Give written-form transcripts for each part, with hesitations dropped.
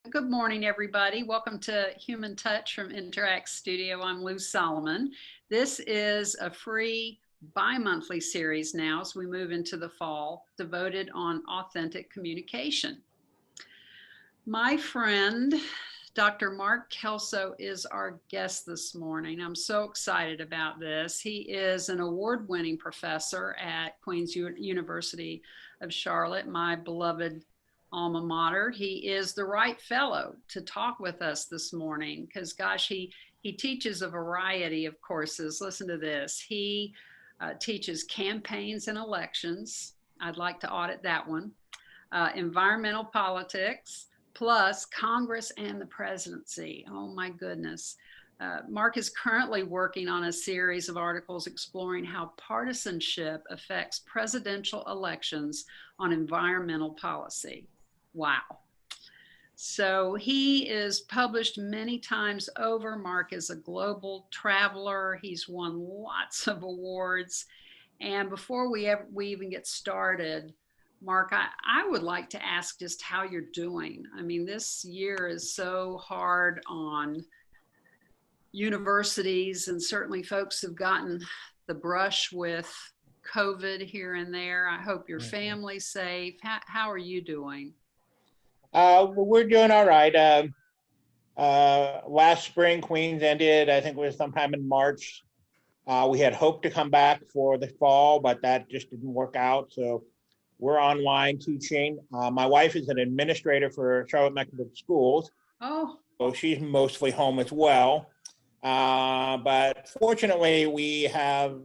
Good morning, everybody. Welcome to Human Touch from Interact Studio. I'm Lou Solomon. This is a free bi-monthly series now as we move into the fall, devoted on authentic communication. My friend, Dr. Mark Kelso, is our guest this morning. I'm so excited about this. He is an award-winning professor at Queen's University of Charlotte, my beloved alma mater. He is the right fellow to talk with us this morning because, gosh, he teaches a variety of courses. Listen to this. He teaches campaigns and elections. I'd like to audit that one. Environmental politics, plus Congress and the presidency. Oh my goodness. Mark is currently working on a series of articles exploring how partisanship affects presidential elections on environmental policy. Wow. So he is published many times over. Mark is a global traveler. He's won lots of awards. And before we even get started, Mark, I would like to ask just how you're doing. I mean, this year is so hard on universities, and certainly folks have gotten the brush with COVID here and there. I hope your family's safe. How are you doing? We're doing all right. Last spring, Queens ended, I think it was sometime in March. We had hoped to come back for the fall, but that just didn't work out. So we're online teaching. My wife is an administrator for Charlotte Mecklenburg Schools. Oh. So she's mostly home as well. But fortunately, we have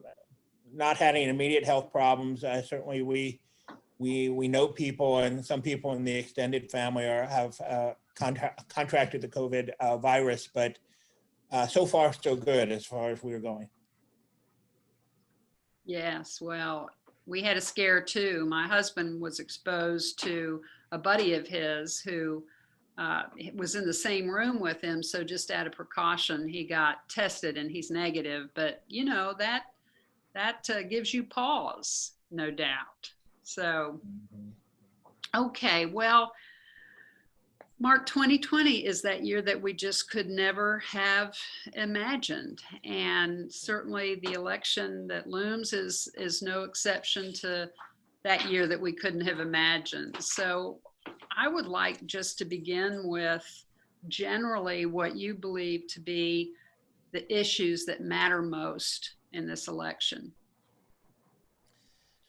not had any immediate health problems. Certainly, we know people, and some people in the extended family have contracted the COVID virus, but so far so good as far as we're going. Yes, well, we had a scare too. My husband was exposed to a buddy of his who was in the same room with him. So just out of precaution, he got tested and he's negative. But you know, that gives you pause, no doubt. So, okay, well, Mark, 2020 is that year that we just could never have imagined. And certainly the election that looms is no exception to that year that we couldn't have imagined. So I would like just to begin with generally what you believe to be the issues that matter most in this election.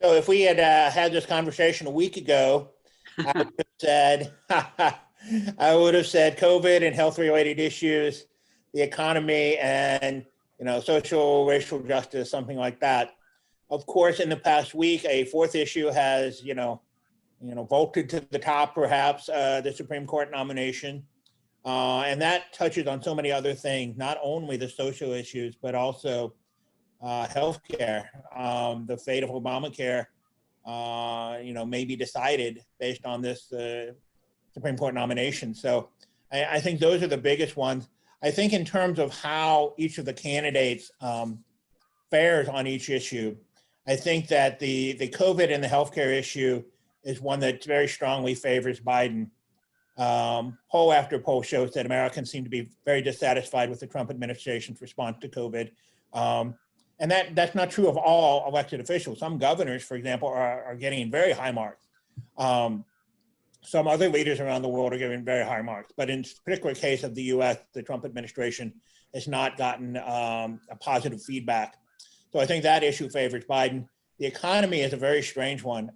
So if we had had this conversation a week ago, I would have said COVID and health-related issues, the economy, and social, racial justice, something like that. Of course, in the past week, a fourth issue has vaulted to the top, perhaps, the Supreme Court nomination, and that touches on so many other things, not only the social issues, but also healthcare. The fate of Obamacare, may be decided based on this Supreme Court nomination. So I think those are the biggest ones. I think in terms of how each of the candidates fares on each issue, I think that the COVID and the healthcare issue is one that very strongly favors Biden. Poll after poll shows that Americans seem to be very dissatisfied with the Trump administration's response to COVID. And that's not true of all elected officials. Some governors, for example, are getting very high marks. Some other leaders around the world are giving very high marks. But in this particular case of the US, the Trump administration has not gotten a positive feedback. So I think that issue favors Biden. The economy is a very strange one.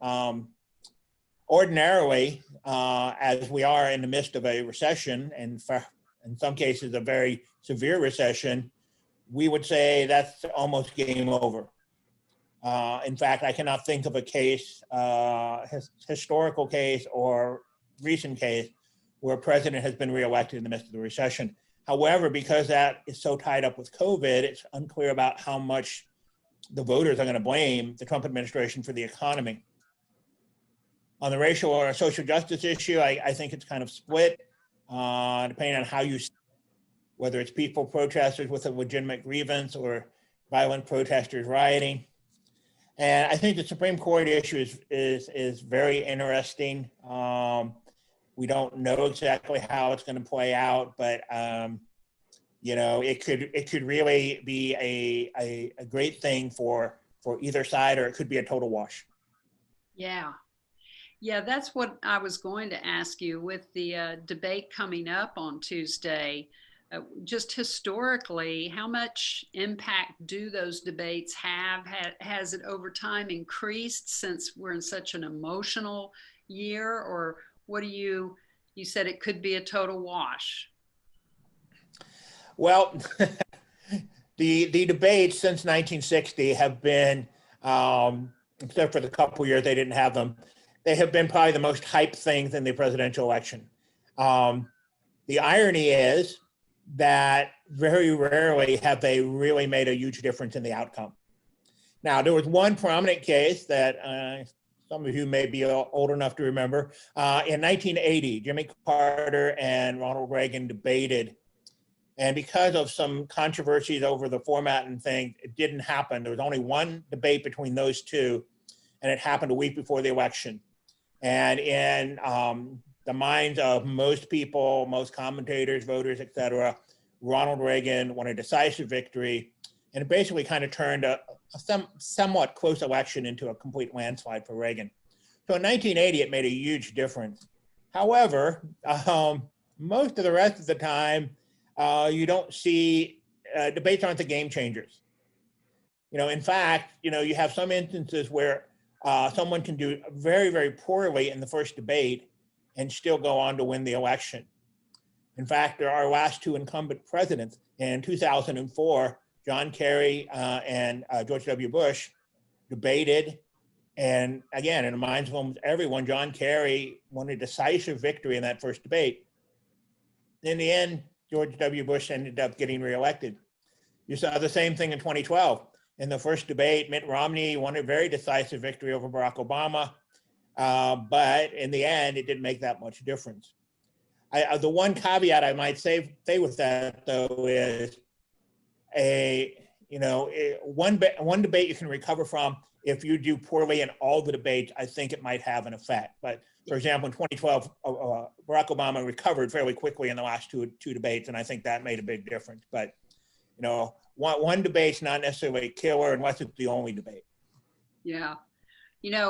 Ordinarily, as we are in the midst of a recession, and in some cases a very severe recession, we would say that's almost game over. In fact, I cannot think of a case, historical case or recent case, where a president has been reelected in the midst of the recession. However, because that is so tied up with COVID, it's unclear about how much the voters are going to blame the Trump administration for the economy. On the racial or social justice issue, I think it's kind of split, depending on how you, whether it's peaceful protesters with a legitimate grievance or violent protesters rioting. And I think the Supreme Court issue is very interesting. We don't know exactly how it's going to play out, but it could really be a great thing for either side, or it could be a total wash. Yeah. Yeah, that's what I was going to ask you with the debate coming up on Tuesday. Just historically, how much impact do those debates have? Has it over time increased since we're in such an emotional year? Or what do you said it could be a total wash? Well, the debates since 1960 have been, except for the couple years they didn't have them, they have been probably the most hyped things in the presidential election. The irony is that very rarely have they really made a huge difference in the outcome. Now, there was one prominent case that some of you may be old enough to remember. In 1980, Jimmy Carter and Ronald Reagan debated. And because of some controversies over the format and things, it didn't happen. There was only one debate between those two, and it happened a week before the election. And in the minds of most people, most commentators, voters, et cetera, Ronald Reagan won a decisive victory, and it basically kind of turned a somewhat close election into a complete landslide for Reagan. So in 1980, it made a huge difference. However, most of the rest of the time, you don't see, debates aren't the game changers. In fact, you have some instances where someone can do very, very poorly in the first debate and still go on to win the election. In fact, our last two incumbent presidents in 2004, John Kerry and George W. Bush, debated. And again, in the minds of almost everyone, John Kerry won a decisive victory in that first debate. In the end, George W. Bush ended up getting reelected. You saw the same thing in 2012. In the first debate, Mitt Romney won a very decisive victory over Barack Obama. But in the end, it didn't make that much difference. The one caveat I might say with that, though, is one debate you can recover from. If you do poorly in all the debates, I think it might have an effect. But for example, in 2012, Barack Obama recovered fairly quickly in the last two debates, and I think that made a big difference. But one debate's not necessarily a killer unless it's the only debate. Yeah.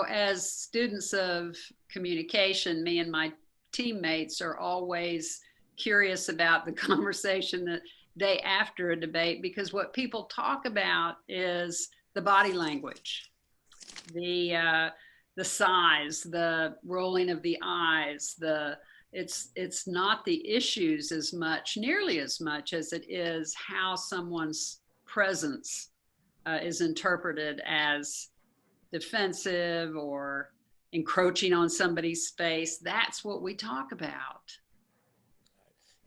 As students of communication, me and my teammates are always curious about the conversation the day after a debate, because what people talk about is the body language, the size, the rolling of the eyes, it's not the issues nearly as much as it is how someone's presence is interpreted as defensive or encroaching on somebody's space. That's what we talk about.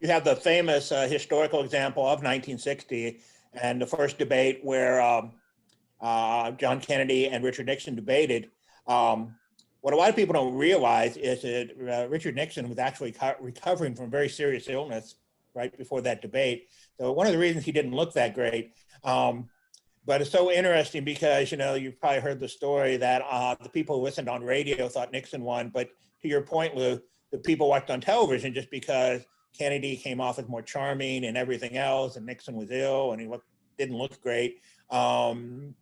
You have the famous historical example of 1960 and the first debate where John Kennedy and Richard Nixon debated. What a lot of people don't realize is that Richard Nixon was actually recovering from very serious illness right before that debate. So one of the reasons he didn't look that great. But it's so interesting because, you've probably heard the story that the people who listened on radio thought Nixon won. But to your point, Lou, the people watched on television just because Kennedy came off as more charming and everything else, and Nixon was ill and he didn't look great. The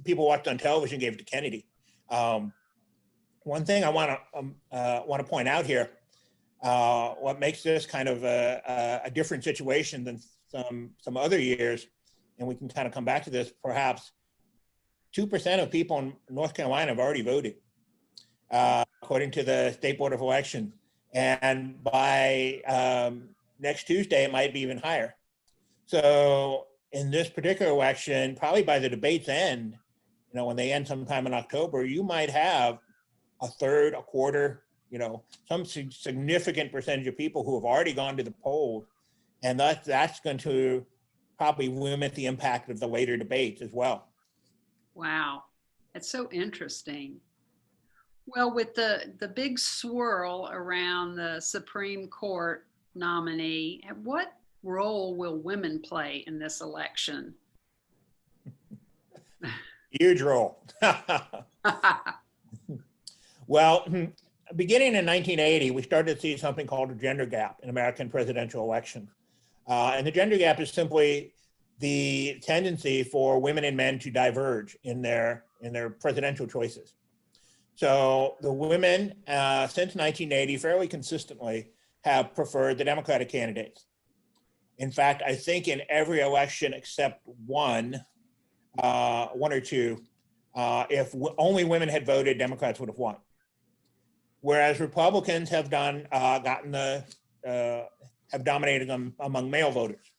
people watched on television gave it to Kennedy. One thing I want to point out here, what makes this kind of a different situation than some other years, and we can kind of come back to this, perhaps 2% of people in North Carolina have already voted, according to the State Board of Elections. And by next Tuesday, it might be even higher. So in this particular election, probably by the debate's end, when they end sometime in October, you might have a third, a quarter, some significant percentage of people who have already gone to the polls. And that's going to probably limit the impact of the later debates as well. Wow, that's so interesting. Well, with the big swirl around the Supreme Court nominee, what role will women play in this election? Huge role. Well, beginning in 1980, we started to see something called a gender gap in American presidential elections. And the gender gap is simply the tendency for women and men to diverge in their presidential choices. So the women, since 1980, fairly consistently have preferred the Democratic candidates. In fact, I think in every election except one or two, if only women had voted, Democrats would have won. Whereas Republicans have have dominated them among male voters.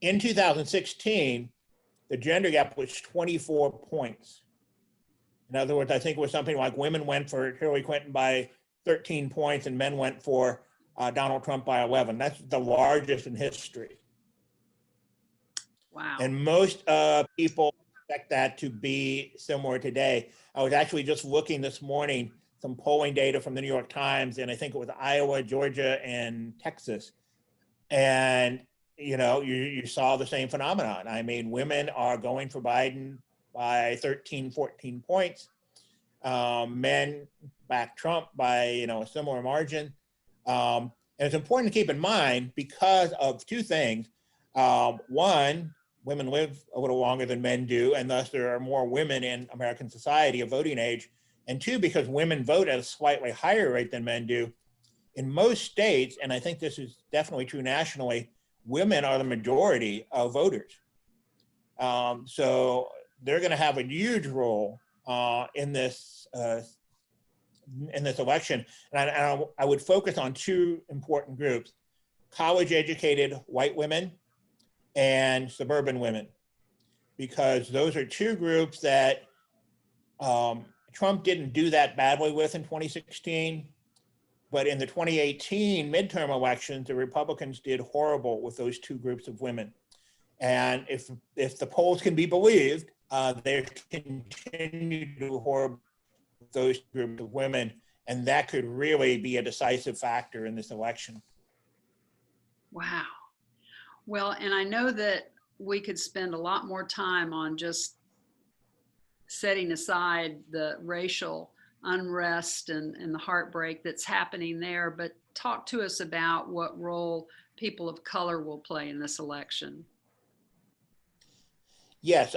In 2016, the gender gap was 24 points. In other words, I think it was something like women went for Hillary Clinton by 13 points and men went for Donald Trump by 11. That's the largest in history. Wow. And most people expect that to be similar today. I was actually just looking this morning, some polling data from the New York Times, and I think it was Iowa, Georgia, and Texas. And, you saw the same phenomenon. I mean, women are going for Biden by 13, 14 points. Men back Trump by, a similar margin. And it's important to keep in mind because of two things. One, women live a little longer than men do, and thus there are more women in American society of voting age. And two, because women vote at a slightly higher rate than men do, in most states, and I think this is definitely true nationally, women are the majority of voters. So they're going to have a huge role in this election. And I would focus on two important groups: college-educated white women and suburban women, because those are two groups that Trump didn't do that badly with in 2016, but in the 2018 midterm elections, the Republicans did horrible with those two groups of women. And if the polls can be believed, they continue to do horrible with those groups of women, and that could really be a decisive factor in this election. Wow. Well, and I know that we could spend a lot more time on just setting aside the racial unrest and the heartbreak that's happening there, but talk to us about what role people of color will play in this election. Yes,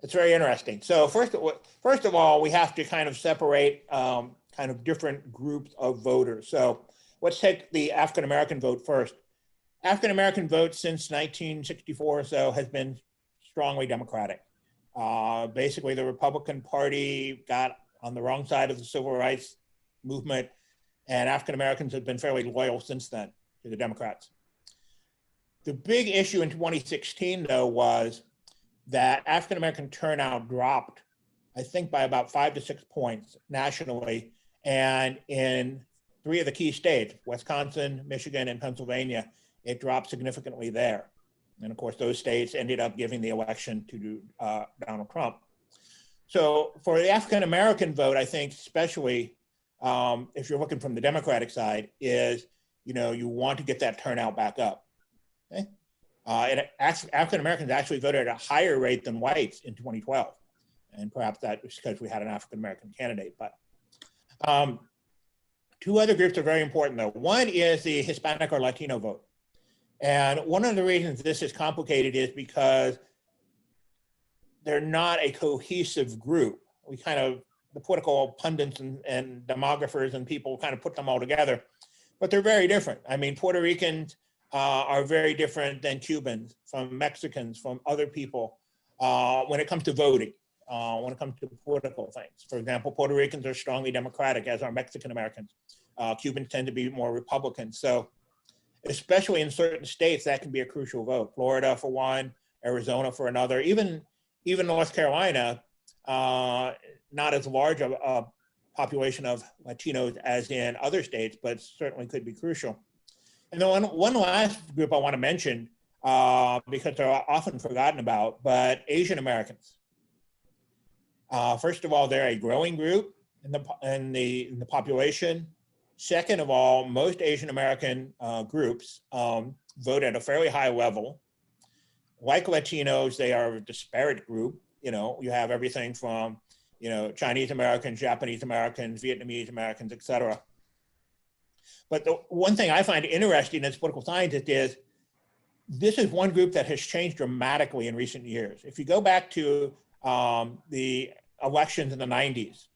it's very interesting. So first of all, we have to kind of separate kind of different groups of voters. So let's take the African American vote first. African American vote since 1964 or so has been strongly Democratic. Basically, the Republican Party got on the wrong side of the civil rights movement, and African Americans have been fairly loyal since then to the Democrats. The big issue in 2016, though, was that African American turnout dropped, I think, by about 5 to 6 points nationally, and in 3 of the key states, Wisconsin, Michigan, and Pennsylvania, it dropped significantly there. And of course, those states ended up giving the election to Donald Trump. So for the African American vote, I think especially if you're looking from the Democratic side, is you want to get that turnout back up. Okay? And African Americans actually voted at a higher rate than whites in 2012, and perhaps that was because we had an African American candidate. But two other groups are very important, though. One is the Hispanic or Latino vote. And one of the reasons this is complicated is because they're not a cohesive group. The political pundits and demographers and people kind of put them all together, but they're very different. I mean, Puerto Ricans are very different than Cubans, from Mexicans, from other people when it comes to voting, when it comes to political things. For example, Puerto Ricans are strongly Democratic, as are Mexican Americans. Cubans tend to be more Republican. So especially in certain states, that can be a crucial vote. Florida for one, Arizona for another, even North Carolina, not as large a population of Latinos as in other states, but certainly could be crucial. And then one last group I want to mention, because they're often forgotten about, but Asian Americans. First of all, they're a growing group in the population. Second of all, most Asian American groups vote at a fairly high level. Like Latinos, they are a disparate group. You have everything from, Chinese Americans, Japanese Americans, Vietnamese Americans, et cetera. But the one thing I find interesting as a political scientist is this is one group that has changed dramatically in recent years. If you go back to the elections in the 90s,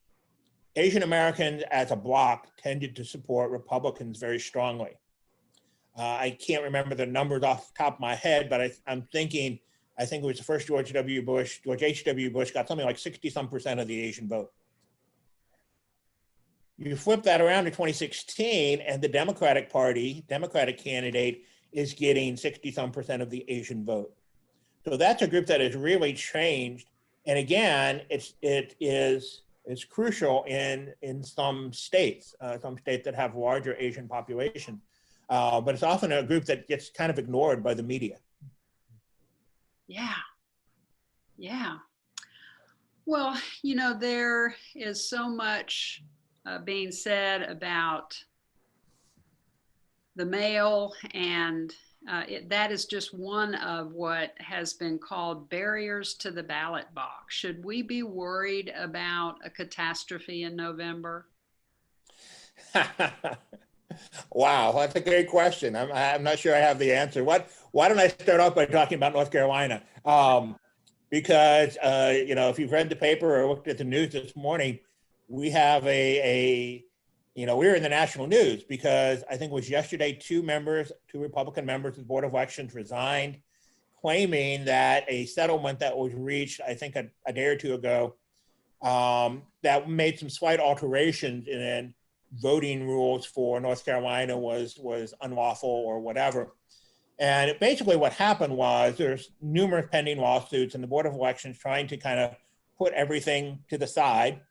Asian Americans as a bloc tended to support Republicans very strongly. I can't remember the numbers off the top of my head, but I'm thinking, I think it was the first George H.W. Bush got something like 60-some% of the Asian vote. You flip that around to 2016 and the Democratic candidate is getting 60-some% of the Asian vote. So that's a group that has really changed. And again, it's crucial in some states that have larger Asian populations. But it's often a group that gets kind of ignored by the media. Yeah. Yeah. Well, there is so much being said about the mail, and that is just one of what has been called barriers to the ballot box. Should we be worried about a catastrophe in November? Wow, that's a great question. I'm not sure I have the answer. Why don't I start off by talking about North Carolina? Because if you've read the paper or looked at the news this morning, we have we're in the national news because I think it was yesterday, two Republican members of the Board of Elections resigned, claiming that a settlement that was reached, I think a day or two ago, that made some slight alterations in voting rules for North Carolina was unlawful or whatever. And basically what happened was there's numerous pending lawsuits and the Board of Elections trying to kind of put everything to the side,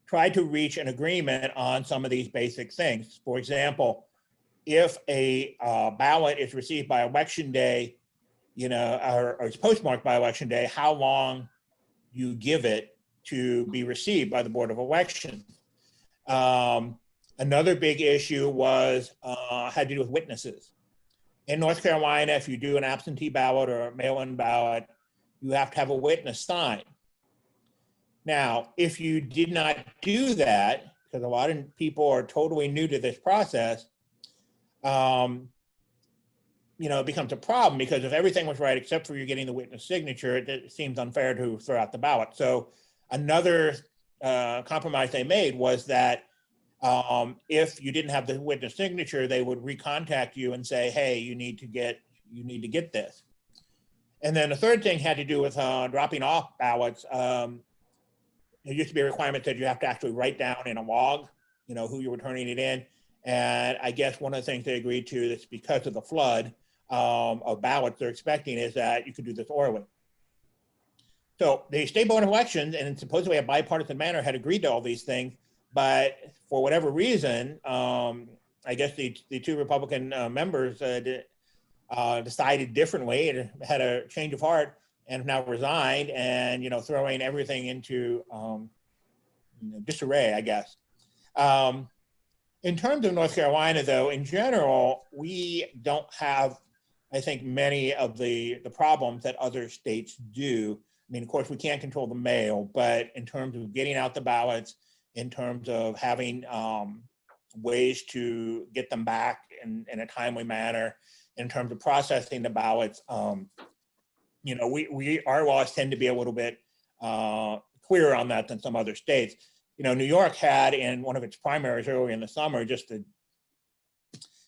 tried to reach an agreement on some of these basic things. For example, if a ballot is received by election day, or it's postmarked by election day, how long you give it to be received by the Board of Elections. Another big issue had to do with witnesses. In North Carolina, if you do an absentee ballot or a mail-in ballot, you have to have a witness sign. Now, if you did not do that, because a lot of people are totally new to this process, it becomes a problem because if everything was right except for you getting the witness signature, it seems unfair to throw out the ballot. So another compromise they made was that if you didn't have the witness signature, they would recontact you and say, hey, you need to get this. And then the third thing had to do with dropping off ballots. There used to be a requirement that you have to actually write down in a log, who you were turning it in. And I guess one of the things they agreed to, that's because of the flood of ballots they're expecting, is that you could do this orally. So the State Board of Elections, and in supposedly a bipartisan manner, had agreed to all these things. But for whatever reason, I guess the two Republican members decided differently and had a change of heart and have now resigned and, throwing everything into disarray, I guess. In terms of North Carolina, though, in general, we don't have, I think, many of the problems that other states do. I mean, of course, we can't control the mail, but in terms of getting out the ballots, in terms of having ways to get them back in a timely manner, in terms of processing the ballots, our laws tend to be a little bit clearer on that than some other states. New York had in one of its primaries early in the summer just a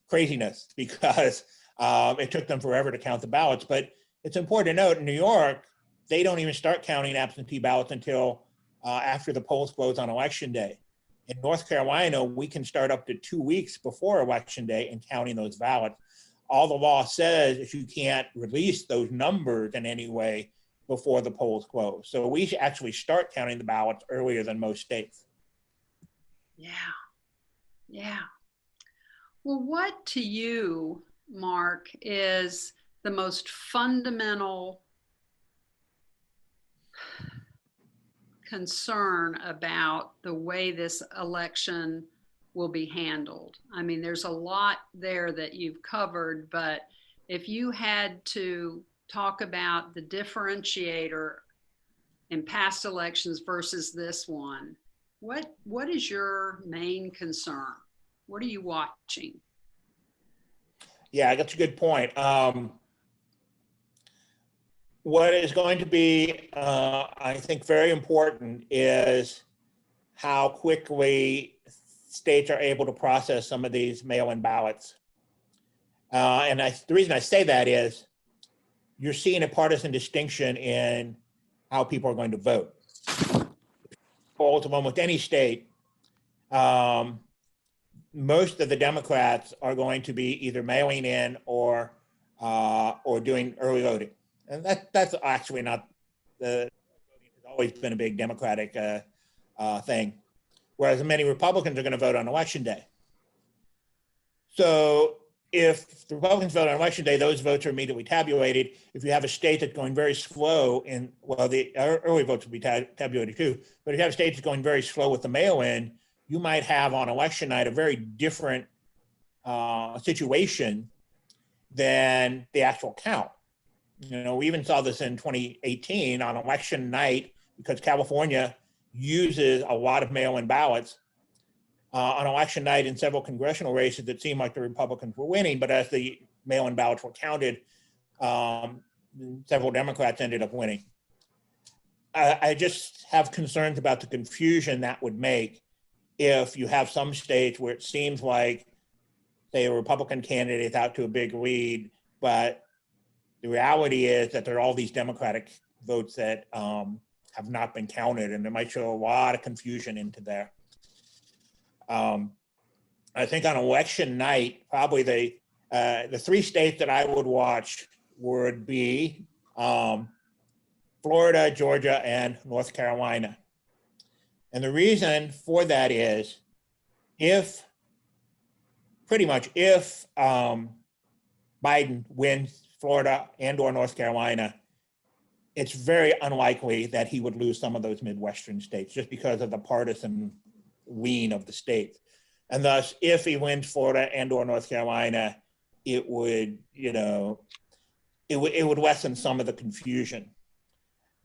craziness because it took them forever to count the ballots. But it's important to note in New York, they don't even start counting absentee ballots until after the polls close on election day. In North Carolina, we can start up to 2 weeks before election day in counting those ballots. All the law says is you can't release those numbers in any way before the polls close. So we should actually start counting the ballots earlier than most states. Yeah. Well, what to you, Mark, is the most fundamental concern about the way this election will be handled? I mean, there's a lot there that you've covered, but if you had to talk about the differentiator in past elections versus this one, what is your main concern? What are you watching? Yeah, that's a good point. What is going to be, I think, very important is how quickly states are able to process some of these mail-in ballots. The reason I say that is you're seeing a partisan distinction in how people are going to vote. Both of them with any state, most of the Democrats are going to be either mailing in or doing early voting, and that's actually not the. It's always been a big Democratic thing, whereas many Republicans are going to vote on election day. So if the Republicans vote on election day, those votes are immediately tabulated. If you have a state that's going very slow the early votes will be tabulated too, but if you have a state that's going very slow with the mail-in, you might have on election night a very different situation than the actual count. We even saw this in 2018 on election night because California uses a lot of mail-in ballots. On election night in several congressional races, it seemed like the Republicans were winning, but as the mail-in ballots were counted, several Democrats ended up winning. I just have concerns about the confusion that would make if you have some states where it seems like, say, a Republican candidate is out to a big lead, but the reality is that there are all these Democratic votes that have not been counted, and it might show a lot of confusion into there. I think on election night, probably the three states that I would watch would be Florida, Georgia, and North Carolina. And the reason for that is if Biden wins Florida and or North Carolina, it's very unlikely that he would lose some of those Midwestern states just because of the partisan lean of the states. And thus, if he wins Florida and or North Carolina, it would lessen some of the confusion.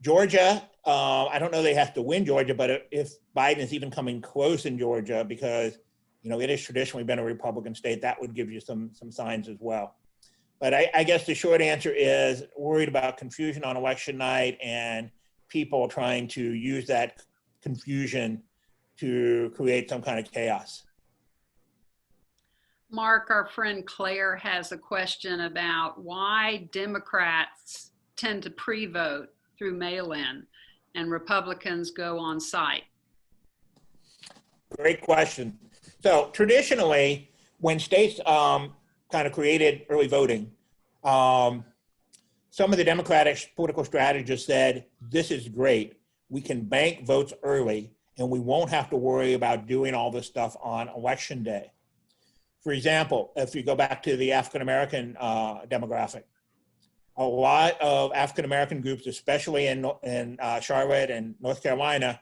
Georgia, I don't know they have to win Georgia, but if Biden is even coming close in Georgia, because it has traditionally been a Republican state, that would give you some signs as well. But I guess the short answer is worried about confusion on election night and people trying to use that confusion to create some kind of chaos. Mark, our friend Claire has a question about why Democrats tend to pre-vote through mail-in and Republicans go on site. Great question. So traditionally, when states kind of created early voting, some of the Democratic political strategists said, this is great. We can bank votes early and we won't have to worry about doing all this stuff on election day. For example, if you go back to the African-American demographic, a lot of African-American groups, especially in Charlotte and North Carolina,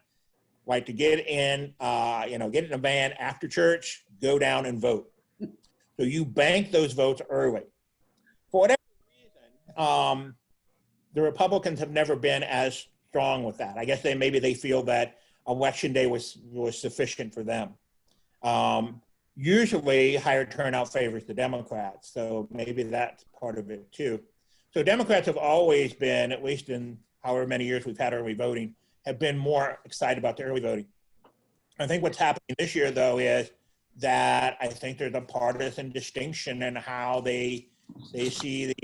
like to get in a van after church, go down and vote. So you bank those votes early. For whatever reason, the Republicans have never been as strong with that. I guess maybe they feel that election day was sufficient for them. Usually higher turnout favors the Democrats, so maybe that's part of it too. So Democrats have always been, at least in however many years we've had early voting, have been more excited about the early voting. I think what's happening this year, though, is that I think there's a partisan distinction in how they see the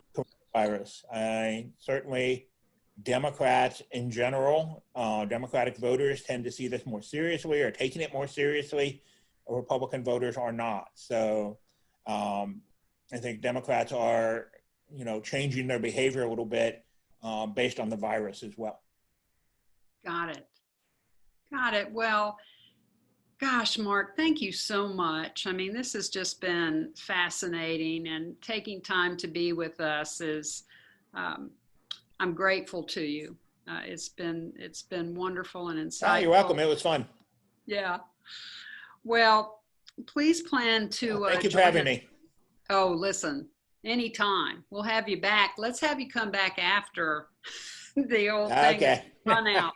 coronavirus. Certainly, Democrats in general, Democratic voters tend to see this more seriously or taking it more seriously. Republican voters are not. So I think Democrats are, changing their behavior a little bit based on the virus as well. Got it. Well, gosh, Mark, thank you so much. I mean, this has just been fascinating, and taking time to be with us is, I'm grateful to you. It's been wonderful and insightful. Oh, you're welcome. It was fun. Yeah. Well, please plan to. Thank you for having me. Oh, listen, anytime. We'll have you back. Let's have you come back after the old thing Okay. run out.